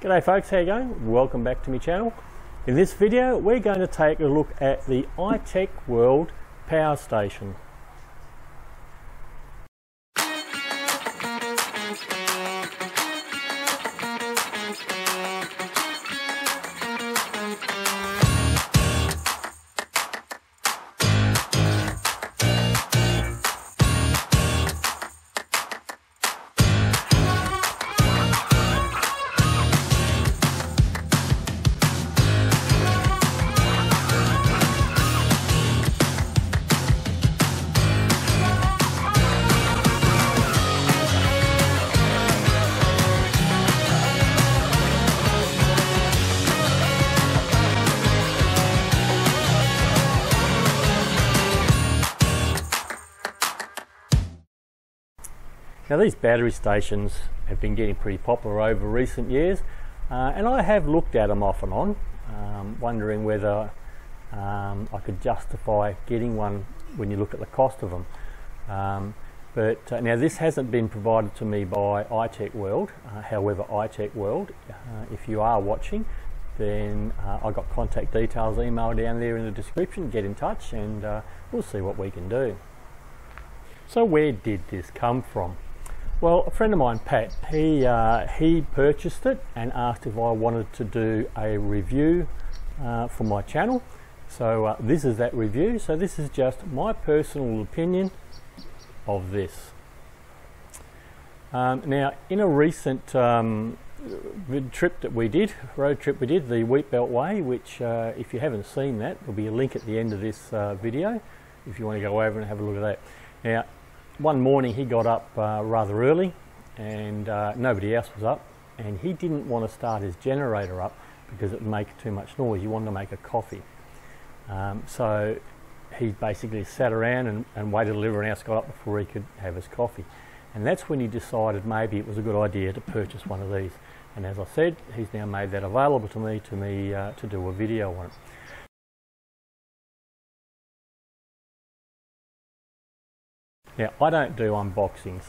G'day folks, how you going? Welcome back to my channel. In this video we're going to take a look at the Itech World power station. Now these battery stations have been getting pretty popular over recent years, and I have looked at them off and on, wondering whether I could justify getting one when you look at the cost of them. Now this hasn't been provided to me by Itech World. However, Itech World, if you are watching, then I've got contact details, email down there in the description. Get in touch and we'll see what we can do. So where did this come from? Well, a friend of mine, Pat, he purchased it and asked if I wanted to do a review for my channel. So this is that review. So this is just my personal opinion of this. Now, in a recent trip that we did, road trip we did, the Wheatbelt way, which if you haven't seen that, there'll be a link at the end of this video if you want to go over and have a look at that. Now, one morning he got up rather early and nobody else was up, and he didn't want to start his generator up because it would make too much noise. He wanted to make a coffee. So he basically sat around and waited till everyone else got up before he could have his coffee. And that's when he decided maybe it was a good idea to purchase one of these. And as I said, he's now made that available to me to do a video on it. Now, I don't do unboxings.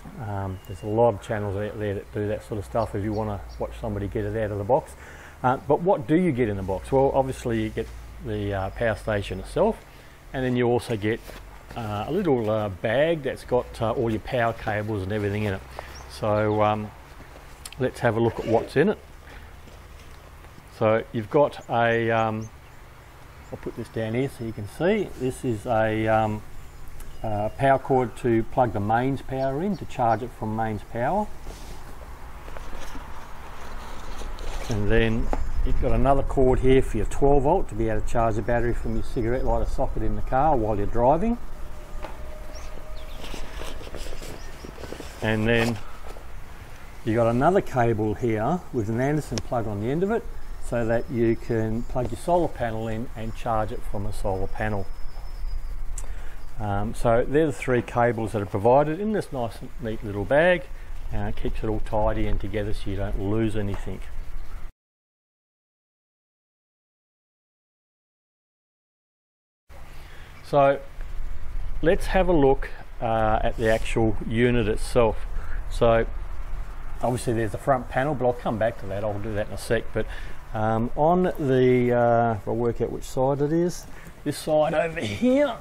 There's a lot of channels out there that do that sort of stuff if you want to watch somebody get it out of the box. But what do you get in the box? Well, obviously you get the power station itself, and then you also get a little bag that's got all your power cables and everything in it. So let's have a look at what's in it. So you've got a, I'll put this down here so you can see, this is a power cord to plug the mains power in, to charge it from mains power. And then you've got another cord here for your 12 volt to be able to charge the battery from your cigarette lighter socket in the car while you're driving. And then you've got another cable here with an Anderson plug on the end of it so that you can plug your solar panel in and charge it from a solar panel. So they're the three cables that are provided in this nice neat little bag. It keeps it all tidy and together so you don't lose anything. So let's have a look at the actual unit itself. So obviously there's the front panel, but I'll come back to that. I'll do that in a sec. But on the, if I work out which side it is, this side over here,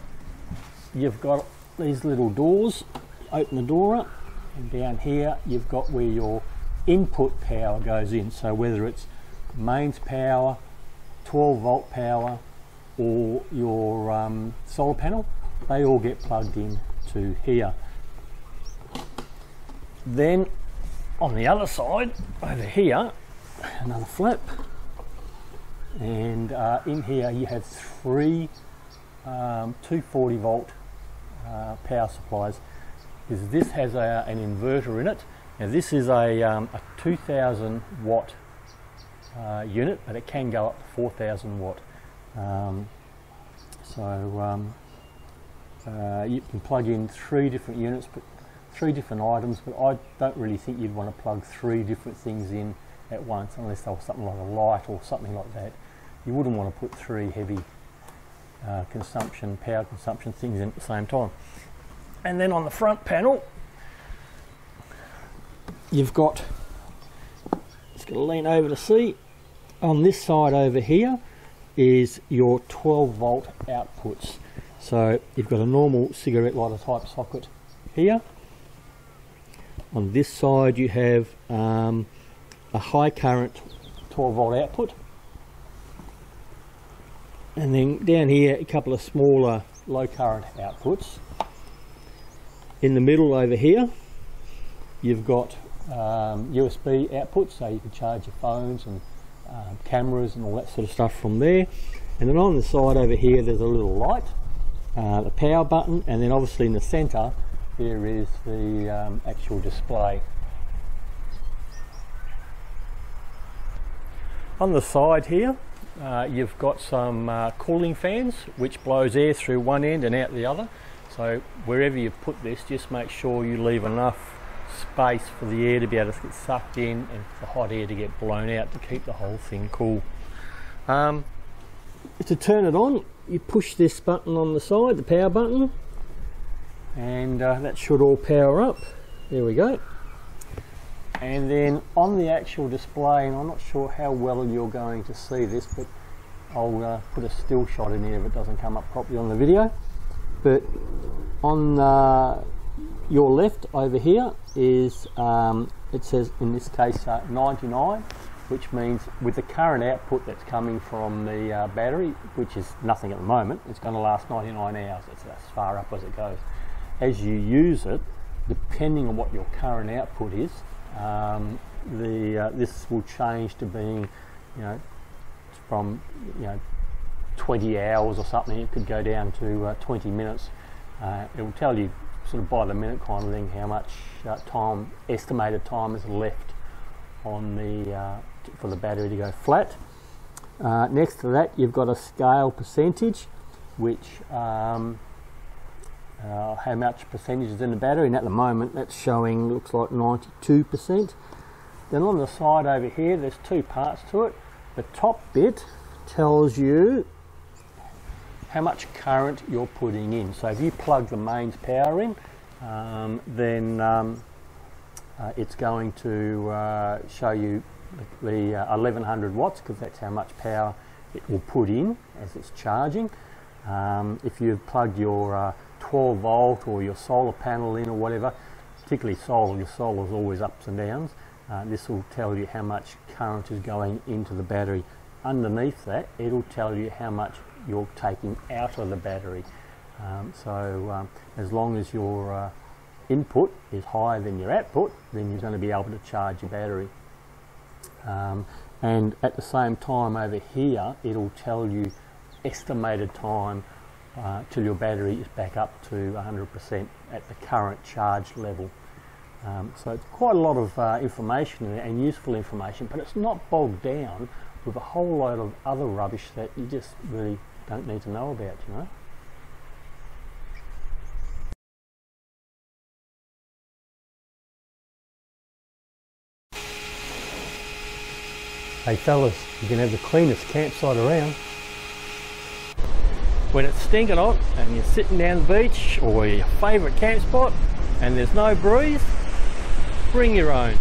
you've got these little doors. Open the door up, and down here you've got where your input power goes in. So whether it's mains power, 12 volt power, or your solar panel, they all get plugged in to here. Then on the other side over here, another flip, and in here you have three 240 volt power supplies, because this has an inverter in it. Now this is a 2000 watt unit, but it can go up to 4000 watt. You can plug in three different units, but three different items, but I don't really think you'd want to plug three different things in at once unless there was something like a light or something like that. You wouldn't want to put three heavy power consumption things in at the same time. And then on the front panel you've got lean over to see. On this side over here is your 12 volt outputs. So you've got a normal cigarette lighter type socket here. On this side you have a high current 12 volt output. And then down here a couple of smaller low current outputs. In the middle over here you've got USB outputs, so you can charge your phones and cameras and all that sort of stuff from there. And then on the side over here there's a little light, the power button, and then obviously in the centre there is the actual display. On the side here you've got some cooling fans which blows air through one end and out the other. So wherever you put this, just make sure you leave enough space for the air to be able to get sucked in and for the hot air to get blown out to keep the whole thing cool. To turn it on, you push this button on the side, the power button, and that should all power up. There we go. And then on the actual display, and I'm not sure how well you're going to see this, but I'll put a still shot in here if it doesn't come up properly on the video. But on your left over here is, it says in this case 99, which means with the current output that's coming from the battery, which is nothing at the moment, it's going to last 99 hours. It's as far up as it goes. As you use it, depending on what your current output is, this will change to being, from 20 hours or something. It could go down to 20 minutes. It will tell you sort of by the minute kind of thing how much estimated time is left on the for the battery to go flat. Next to that you've got a scale percentage, which how much percentage is in the battery, and at the moment that's showing, looks like 92%. Then on the side over here there's two parts to it. The top bit tells you how much current you're putting in. So if you plug the mains power in, then it's going to show you the 1100 watts, because that's how much power it will put in as it's charging. If you've plugged your 12 volt or your solar panel in or whatever, particularly solar, your solar is always ups and downs. This will tell you how much current is going into the battery. Underneath that, it'll tell you how much you're taking out of the battery. As long as your input is higher than your output, then you're going to be able to charge your battery. And at the same time over here, it'll tell you estimated time till your battery is back up to 100% at the current charge level. So it's quite a lot of information and useful information, but it's not bogged down with a whole load of other rubbish that you just really don't need to know about, Hey fellas, you can have the cleanest campsite around. When it's stinking hot and you're sitting down the beach or your favourite camp spot and there's no breeze, bring your own.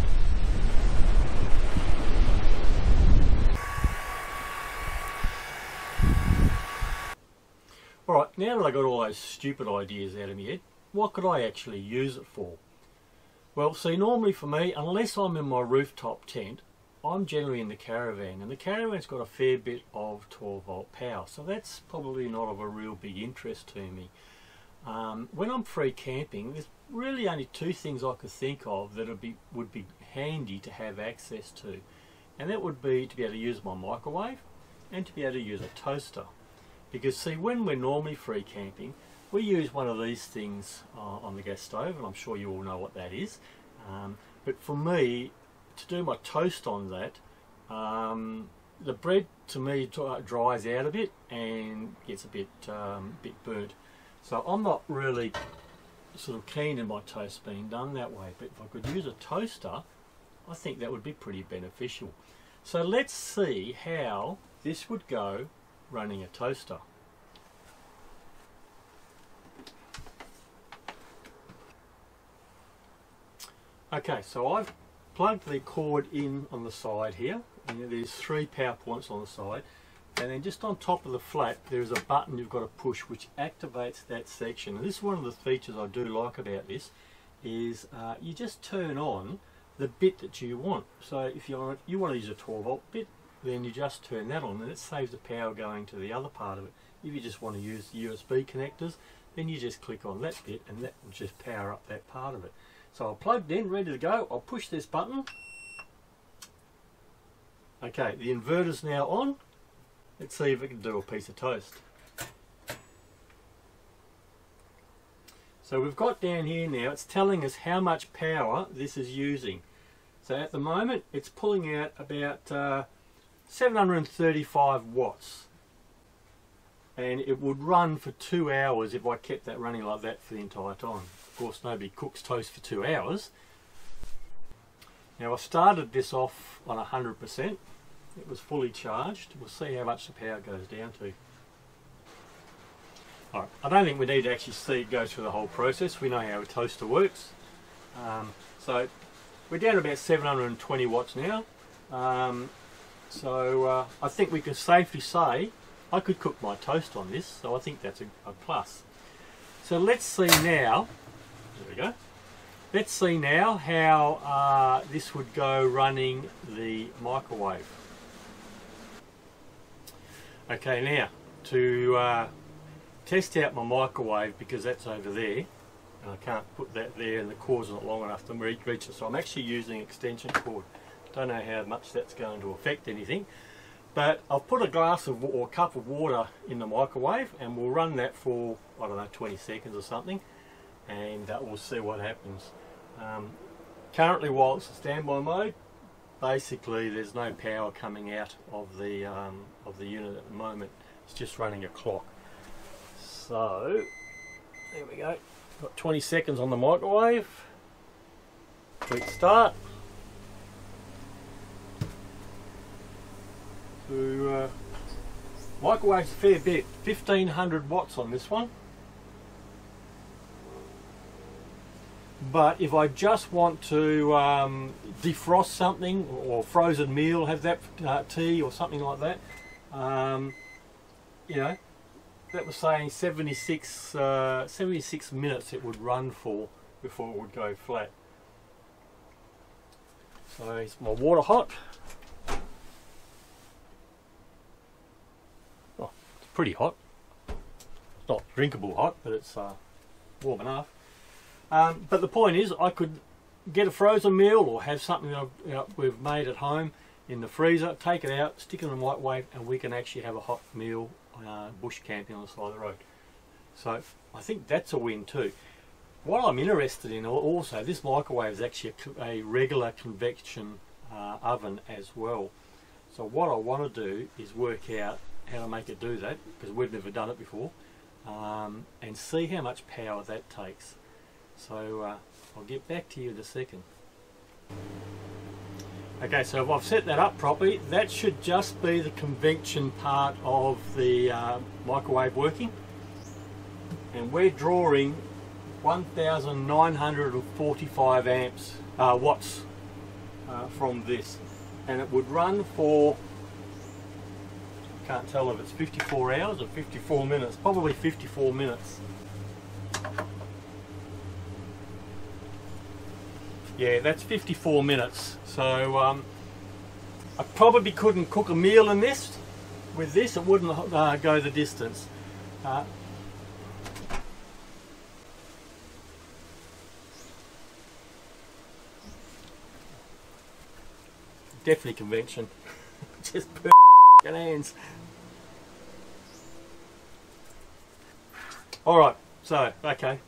Alright, now that I got all those stupid ideas out of my head, what could I actually use it for? Well, see, normally for me, unless I'm in my rooftop tent, I'm generally in the caravan, and the caravan's got a fair bit of 12 volt power, so that's probably not of a real big interest to me. When I'm free camping, there's really only two things I could think of that would be handy to have access to, and that would be to be able to use my microwave and to be able to use a toaster. Because see, when we're normally free camping, we use one of these things on the gas stove, and I'm sure you all know what that is. But for me, to do my toast on that, the bread to me dries out a bit and gets a bit burnt. So I'm not really sort of keen on my toast being done that way, but if I could use a toaster, I think that would be pretty beneficial. So let's see how this would go running a toaster. Okay, so I've plugged the cord in on the side here, and there's 3 power points on the side, and then just on top of the flat there's a button you've got to push which activates that section. And this is one of the features I do like about this, is you just turn on the bit that you want. So if you want to use a 12 volt bit, then you just turn that on and it saves the power going to the other part of it. If you just want to use USB connectors, then you just click on that bit and that will just power up that part of it. So I'm plugged in, ready to go. I'll push this button. Okay, the inverter's now on. Let's see if it can do a piece of toast. So we've got down here now, it's telling us how much power this is using. So at the moment it's pulling out about 735 watts. And it would run for 2 hours if I kept that running like that for the entire time. Of course, nobody cooks toast for 2 hours. Now I started this off on 100%. It was fully charged. We'll see how much the power goes down to. Alright, I don't think we need to actually see it go through the whole process. We know how a toaster works. So we're down to about 720 watts now. So I think we can safely say I could cook my toast on this, so I think that's a plus. So let's see now, there we go, let's see now how this would go running the microwave. Okay, now to test out my microwave, because that's over there, and I can't put that there and the cord's not long enough to reach it, so I'm actually using extension cord. Don't know how much that's going to affect anything. But I've put a glass of or a cup of water in the microwave and we'll run that for, I don't know, 20 seconds or something, and we'll see what happens. Currently, while it's a standby mode, basically there's no power coming out of the unit at the moment. It's just running a clock. So there we go. Got 20 seconds on the microwave. Click start. So, microwave's a fair bit, 1500 watts on this one. But if I just want to defrost something, or frozen meal, have that tea or something like that, you know, that was saying 76 minutes it would run for before it would go flat. So is my water hot? Pretty hot. It's not drinkable hot, but it's warm enough. But the point is, I could get a frozen meal or have something that we've made at home in the freezer, take it out, stick it in the microwave, and we can actually have a hot meal bush camping on the side of the road. So I think that's a win too. What I'm interested in also, this microwave is actually a regular convection oven as well. So what I want to do is work out how to make it do that, because we've never done it before, and see how much power that takes. So I'll get back to you in a second. Okay, so if I've set that up properly, that should just be the convection part of the microwave working, and we're drawing 1945 amps watts from this, and it would run for, can't tell if it's 54 hours or 54 minutes, probably 54 minutes. Yeah, that's 54 minutes. So I probably couldn't cook a meal in this. With this, it wouldn't go the distance. Definitely convection. Just burn hands. Alright, so, okay.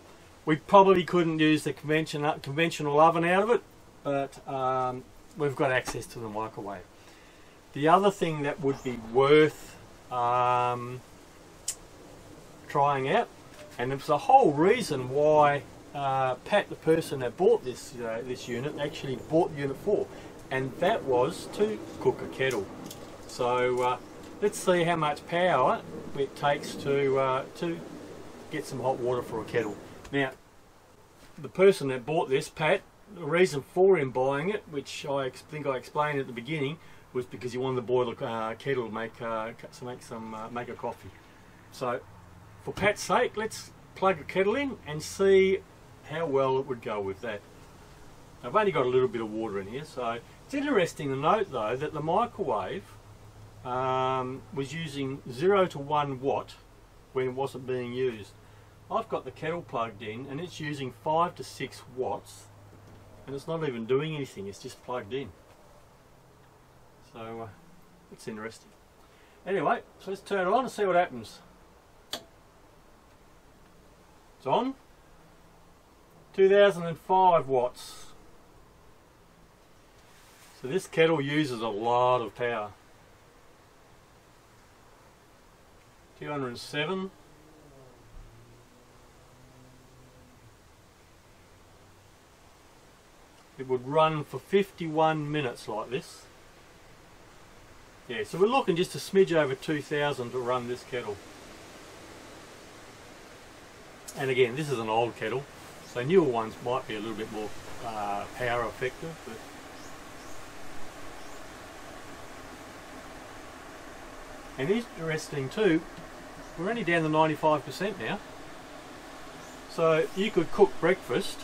We probably couldn't use the conventional oven out of it, but we've got access to the microwave. The other thing that would be worth trying out, and it's the whole reason why Pat, the person that bought this this unit, actually bought the unit for, and that was to cook a kettle. So let's see how much power it takes to get some hot water for a kettle. Now, the person that bought this, Pat, the reason for him buying it, which I think I explained at the beginning, was because he wanted to boil a kettle to make a coffee. So, for Pat's sake, let's plug a kettle in and see how well it would go with that. I've only got a little bit of water in here, so it's interesting to note though that the microwave was using 0 to 1 watt when it wasn't being used. I've got the kettle plugged in and it's using 5 to 6 watts and it's not even doing anything, it's just plugged in. So it's interesting. Anyway, so let's turn it on and see what happens. It's on. 2005 watts. So this kettle uses a lot of power. 207. It would run for 51 minutes like this. Yeah, so we're looking just a smidge over 2000 to run this kettle. And again, this is an old kettle, so newer ones might be a little bit more power effective. But and interesting too, we're only down to 95% now. So you could cook breakfast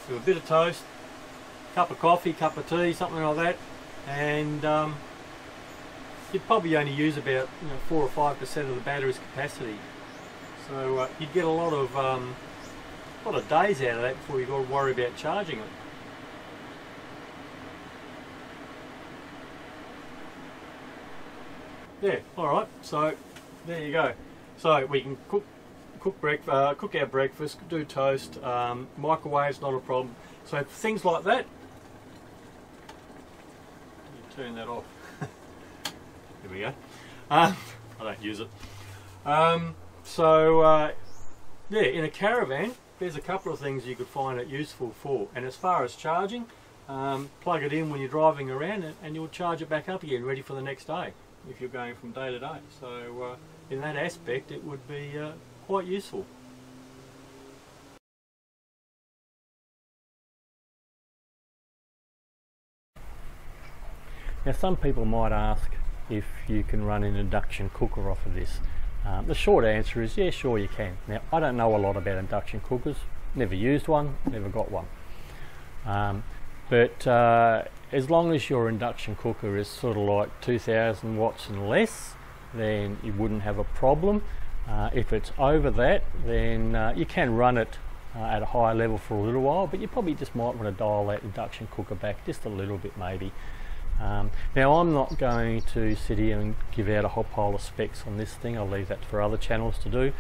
with a bit of toast, cup of coffee, cup of tea, something like that, and you'd probably only use about 4 or 5% of the battery's capacity. So you'd get a lot of days out of that before you've got to worry about charging it. Yeah, alright, so there you go. So we can cook our breakfast, do toast, microwave's not a problem. So things like that, you turn that off. There we go. I don't use it. Yeah, in a caravan, there's a couple of things you could find it useful for. And as far as charging, plug it in when you're driving around and you'll charge it back up again, ready for the next day, if you're going from day to day. So in that aspect, it would be quite useful. Now some people might ask if you can run an induction cooker off of this. The short answer is yeah, sure you can. Now I don't know a lot about induction cookers, never used one, never got one. But as long as your induction cooker is sort of like 2000 watts and less, then you wouldn't have a problem. If it's over that, then you can run it at a higher level for a little while, but you probably just might want to dial that induction cooker back just a little bit maybe. Now I'm not going to sit here and give out a whole pile of specs on this thing. I'll leave that for other channels to do.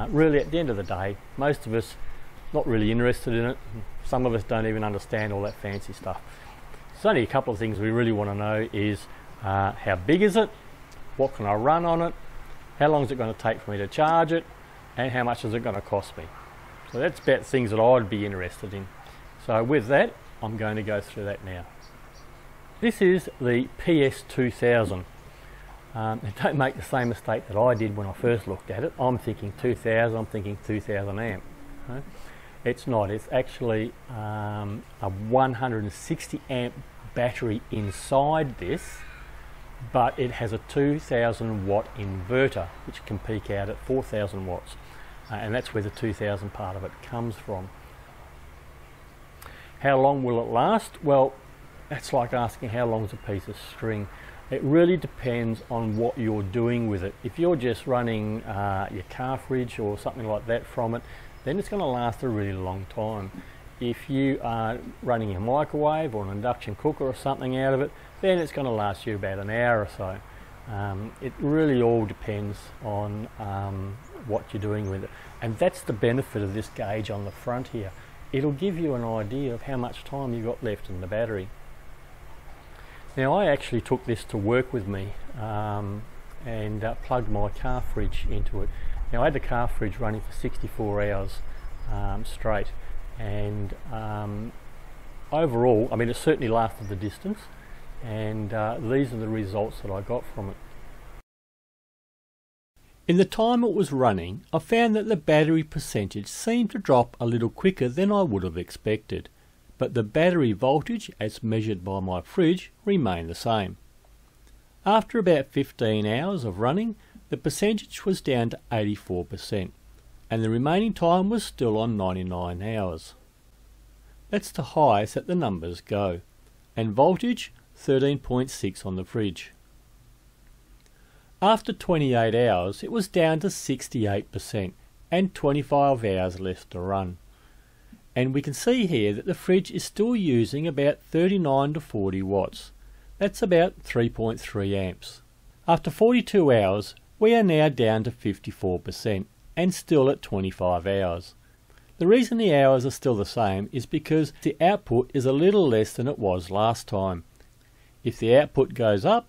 Really at the end of the day, most of us not really interested in it. Some of us don't even understand all that fancy stuff. There's only a couple of things we really want to know is how big is it, what can I run on it, how long is it going to take for me to charge it, and how much is it going to cost me. So that's about things that I'd be interested in. So with that, I'm going to go through that now. This is the PS2000. Don't make the same mistake that I did when I first looked at it. I'm thinking 2000, I'm thinking 2000 amp. Okay? It's not, it's actually a 160 amp battery inside this, but it has a 2000 watt inverter which can peak out at 4000 watts, and that's where the 2000 part of it comes from. How long will it last? Well, that's like asking how long is a piece of string. It really depends on what you're doing with it. If you're just running your car fridge or something like that from it, then it's going to last a really long time. If you are running a microwave or an induction cooker or something out of it, then it's going to last you about an hour or so. It really all depends on what you're doing with it. And that's the benefit of this gauge on the front here. It'll give you an idea of how much time you've got left in the battery. Now I actually took this to work with me and plugged my car fridge into it. Now I had the car fridge running for 64 hours straight, and overall, I mean, it certainly lasted the distance, and these are the results that I got from it. In the time it was running, I found that the battery percentage seemed to drop a little quicker than I would have expected. but the battery voltage as measured by my fridge remained the same. After about 15 hours of running, the percentage was down to 84%, and the remaining time was still on 99 hours. That's the highest that the numbers go, and voltage 13.6 on the fridge. After 28 hours it was down to 68% and 25 hours left to run. And we can see here that the fridge is still using about 39 to 40 watts. That's about 3.3 amps. After 42 hours we are now down to 54% and still at 25 hours. The reason the hours are still the same is because the output is a little less than it was last time. If the output goes up,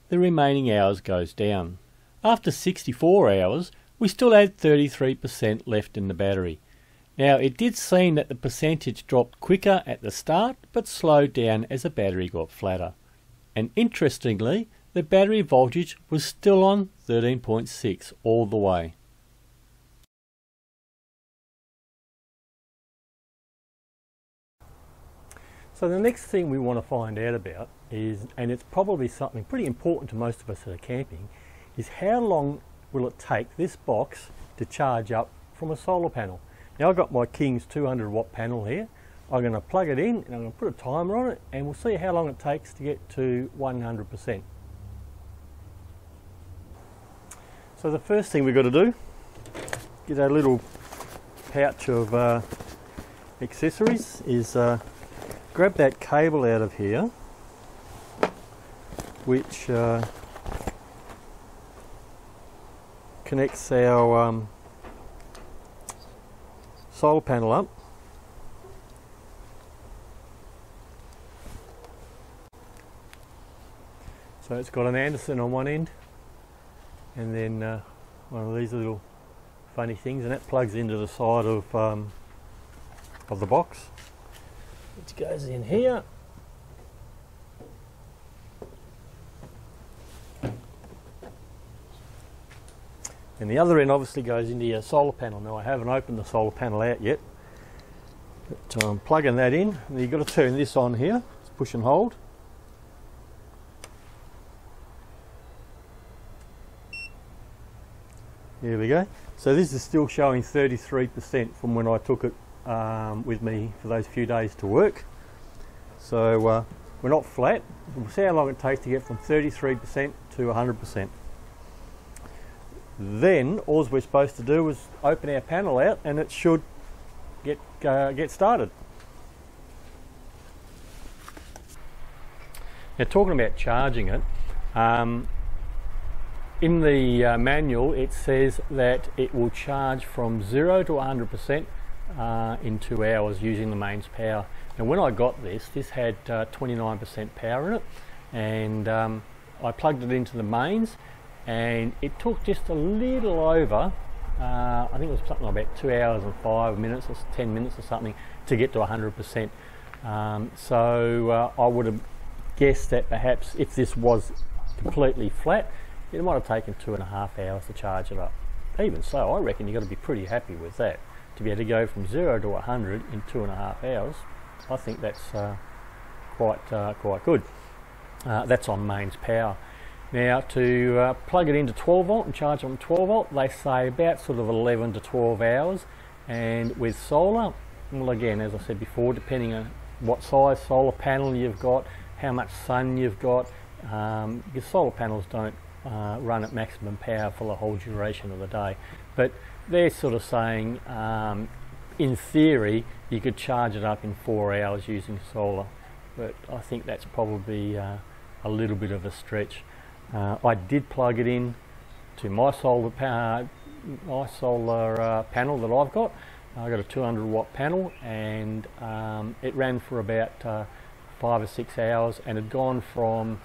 the remaining hours goes down. After 64 hours we still had 33% left in the battery. Now it did seem that the percentage dropped quicker at the start but slowed down as the battery got flatter. And interestingly, the battery voltage was still on 13.6 all the way. So the next thing we want to find out about is, and it's probably something pretty important to most of us that are camping, is how long will it take this box to charge up from a solar panel. Now I've got my King's 200 watt panel here. I'm going to plug it in and I'm going to put a timer on it and we'll see how long it takes to get to 100%. So the first thing we've got to do, get our little pouch of accessories, is grab that cable out of here, which connects our solar panel up. So it's got an Anderson on one end and then one of these little funny things, and that plugs into the side of the box, which goes in here. And the other end obviously goes into your solar panel. Now I haven't opened the solar panel out yet, but I'm plugging that in. And you've got to turn this on here, it's push and hold. There we go. So this is still showing 33% from when I took it with me for those few days to work. So we're not flat. We'll see how long it takes to get from 33% to 100%. Then all we're supposed to do is open our panel out and it should get started. Now talking about charging it, in the manual it says that it will charge from 0 to 100% in 2 hours using the mains power. Now when I got this had 29% power in it, and I plugged it into the mains and it took just a little over, I think it was something like about 2 hours and 5 minutes or 10 minutes or something to get to 100%. So I would have guessed that perhaps if this was completely flat, it might have taken 2.5 hours to charge it up. Even so, I reckon you've got to be pretty happy with that. To be able to go from 0 to 100 in 2.5 hours, I think that's quite good. That's on mains power. Now to plug it into 12 volt and charge on 12 volt, they say about sort of 11 to 12 hours. And with solar, well again, as I said before, depending on what size solar panel you've got, how much sun you've got, your solar panels don't run at maximum power for the whole duration of the day. But they're sort of saying, in theory, you could charge it up in 4 hours using solar. But I think that's probably a little bit of a stretch. I did plug it in to my solar panel that I've got. I've got a 200 watt panel, and it ran for about 5 or 6 hours and had gone from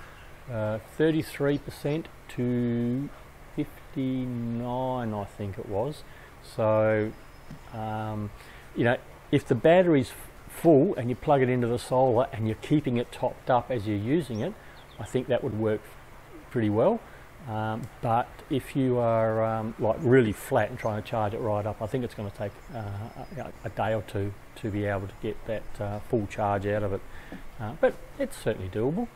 33% to 59, I think it was. So you know, if the battery's full and you plug it into the solar and you're keeping it topped up as you're using it, I think that would work pretty well. but if you are like really flat and trying to charge it right up, I think it's going to take a day or two to be able to get that full charge out of it, but it's certainly doable.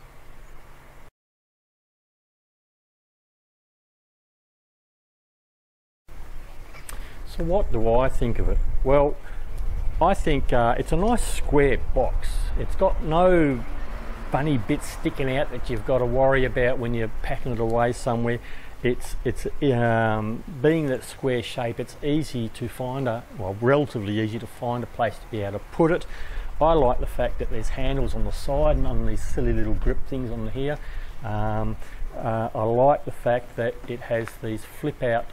So what do I think of it? Well, I think it's a nice square box. It's got no funny bits sticking out that you've got to worry about when you're packing it away somewhere. It's being that square shape, it's easy to find relatively easy to find a place to be able to put it. I like the fact that there's handles on the side and on these silly little grip things on here. I like the fact that it has these flip out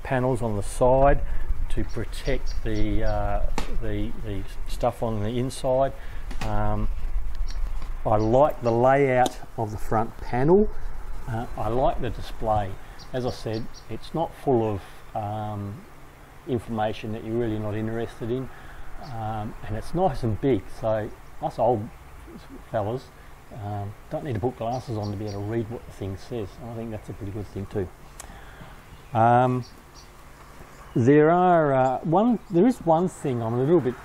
panels on the side to protect the stuff on the inside. I like the layout of the front panel. I like the display. As I said, it's not full of information that you're really not interested in, and it's nice and big, so us old fellas don't need to put glasses on to be able to read what the thing says. I think that's a pretty good thing too. There is one thing I'm a little bit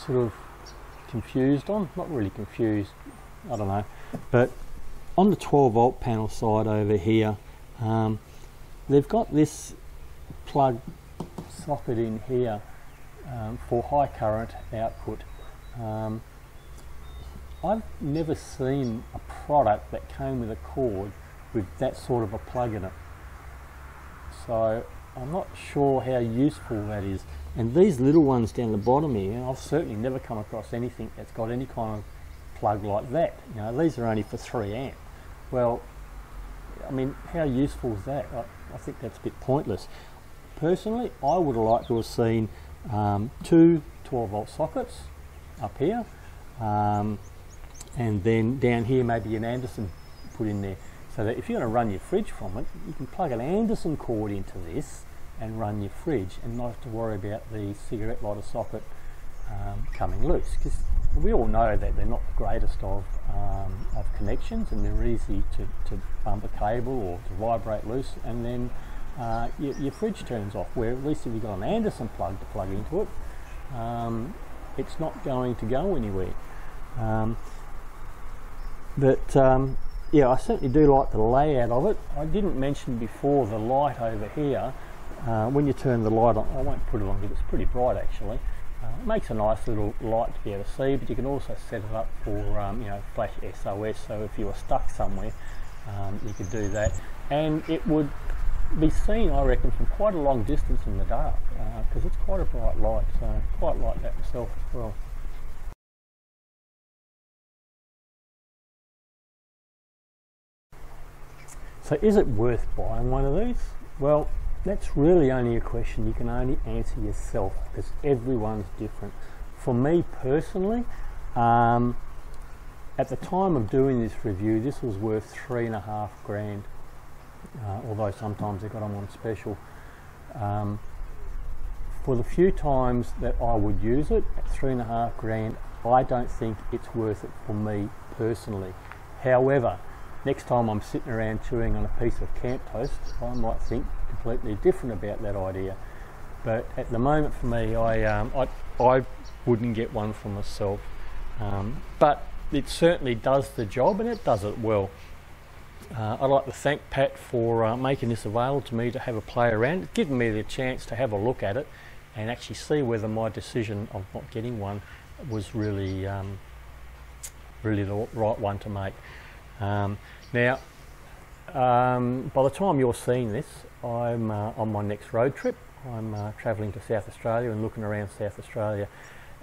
sort of confused on. Not really confused, I don't know, but on the 12 volt panel side over here, they've got this plug socket in here for high current output. I've never seen a product that came with a cord with that sort of a plug in it, so I'm not sure how useful that is. And these little ones down the bottom here, I've certainly never come across anything that's got any kind of plug like that. You know, these are only for 3 amp. Well, I mean, how useful is that? I think that's a bit pointless. Personally, I would have liked to have seen 2 12 volt sockets up here, and then down here maybe an Anderson put in there, so that if you're going to run your fridge from it, you can plug an Anderson cord into this and run your fridge and not have to worry about the cigarette lighter socket coming loose, because we all know that they're not the greatest of connections, and they're easy to bump a cable or to vibrate loose, and then your fridge turns off, where at least if you've got an Anderson plug to plug into it, it's not going to go anywhere. Yeah, I certainly do like the layout of it. I didn't mention before the light over here. When you turn the light on, I won't put it on because it's pretty bright actually. It makes a nice little light to be able to see, but you can also set it up for you know, flash SOS, so if you were stuck somewhere, you could do that, and it would be seen, I reckon, from quite a long distance in the dark, because it's quite a bright light, so I quite like that myself as well. So is it worth buying one of these? Well, that's really only a question you can only answer yourself, because everyone's different. For me personally, at the time of doing this review, this was worth $3.5 grand, although sometimes they got them on special. For the few times that I would use it at $3.5 grand, I don't think it's worth it for me personally. However, next time I'm sitting around chewing on a piece of camp toast, I might think completely different about that idea. But at the moment, for me, I wouldn't get one for myself. But it certainly does the job, and it does it well. I'd like to thank Pat for making this available to me to have a play around, giving me the chance to have a look at it and actually see whether my decision of not getting one was really, really the right one to make. Now, by the time you're seeing this, I'm on my next road trip. I'm travelling to South Australia and looking around South Australia,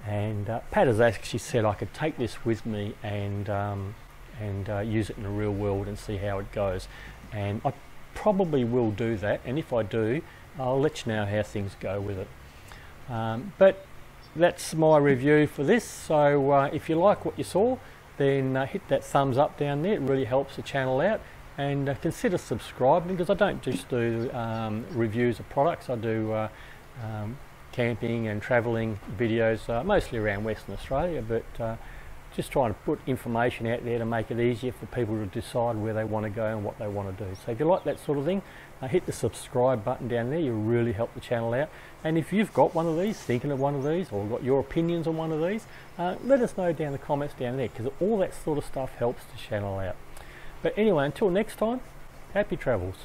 and Pat has actually said I could take this with me and use it in the real world and see how it goes, and I probably will do that, and if I do, I'll let you know how things go with it. But that's my review for this, so if you like what you saw, then hit that thumbs up down there. It really helps the channel out, and consider subscribing, because I don't just do reviews of products. I do camping and travelling videos, mostly around Western Australia, but just trying to put information out there to make it easier for people to decide where they want to go and what they want to do. So if you like that sort of thing, hit the subscribe button down there. You'll really help the channel out. And if you've got one of these, thinking of one of these, or got your opinions on one of these, let us know down in the comments down there, because all that sort of stuff helps the channel out. But anyway, until next time, happy travels.